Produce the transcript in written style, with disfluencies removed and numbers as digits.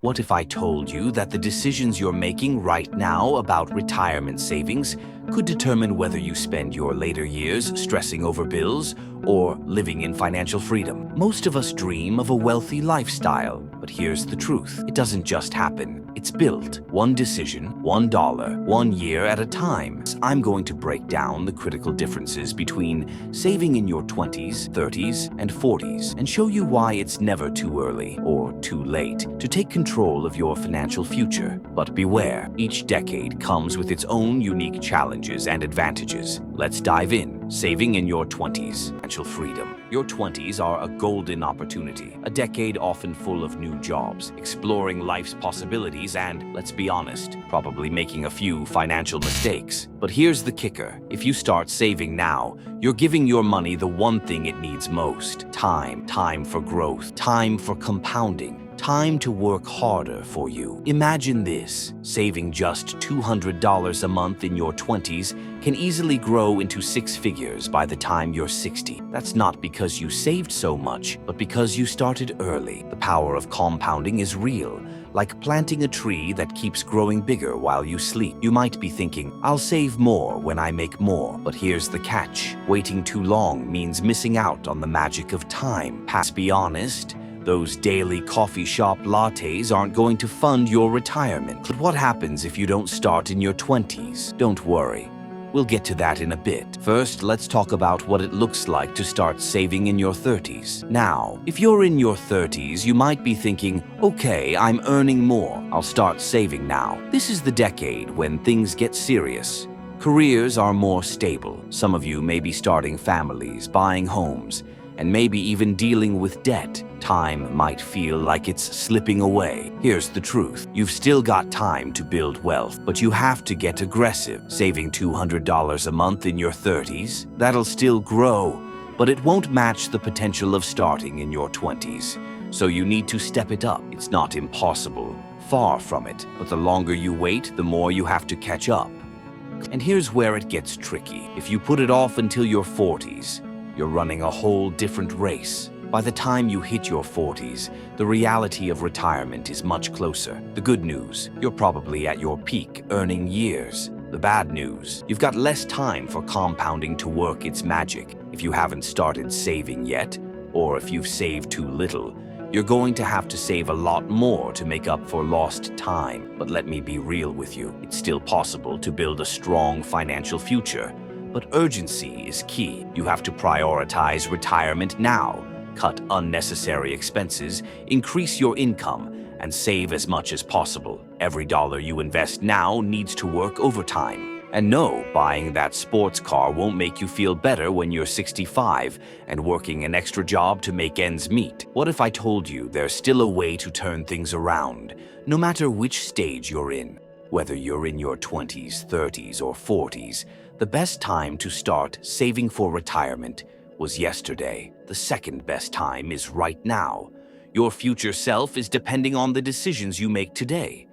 What if I told you that the decisions you're making right now about retirement savings could determine whether you spend your later years stressing over bills or living in financial freedom? Most of us dream of a wealthy lifestyle, but here's the truth. It doesn't just happen. It's built. One decision, $1, 1 year at a time. I'm going to break down the critical differences between saving in your 20s, 30s, and 40s and show you why it's never too early or too late to take control of your financial future. But beware, each decade comes with its own unique challenges and advantages. Let's dive in. Saving in your 20s. Financial freedom. Your 20s are a golden opportunity, a decade often full of new jobs, exploring life's possibilities, and, let's be honest, probably making a few financial mistakes. But here's the kicker. If you start saving now, you're giving your money the one thing it needs most: time. Time for growth, time for compounding, time to work harder for you. Imagine this: saving just $200 a month in your 20s can easily grow into 6 figures by the time you're 60. That's not because you saved so much, but because you started early. The power of compounding is real, like planting a tree that keeps growing bigger while you sleep. You might be thinking, I'll save more when I make more. But here's the catch. Waiting too long means missing out on the magic of time. Be honest, those daily coffee shop lattes aren't going to fund your retirement. But what happens if you don't start in your 20s? Don't worry. We'll get to that in a bit. First, let's talk about what it looks like to start saving in your 30s. Now, if you're in your 30s, you might be thinking, okay, I'm earning more. I'll start saving now. This is the decade when things get serious. Careers are more stable. Some of you may be starting families, buying homes, and maybe even dealing with debt. Time might feel like it's slipping away. Here's the truth. You've still got time to build wealth, but you have to get aggressive. Saving $200 a month in your 30s, that'll still grow, but it won't match the potential of starting in your 20s. So you need to step it up. It's not impossible, far from it, but the longer you wait, the more you have to catch up. And here's where it gets tricky. If you put it off until your 40s, you're running a whole different race. By the time you hit your 40s, the reality of retirement is much closer. The good news, you're probably at your peak earning years. The bad news, you've got less time for compounding to work its magic. If you haven't started saving yet, or if you've saved too little, you're going to have to save a lot more to make up for lost time. But let me be real with you. It's still possible to build a strong financial future. But urgency is key. You have to prioritize retirement now, cut unnecessary expenses, increase your income, and save as much as possible. Every dollar you invest now needs to work overtime. And no, buying that sports car won't make you feel better when you're 65 and working an extra job to make ends meet. What if I told you there's still a way to turn things around, no matter which stage you're in? Whether you're in your 20s, 30s, or 40s, the best time to start saving for retirement was yesterday. The second best time is right now. Your future self is depending on the decisions you make today.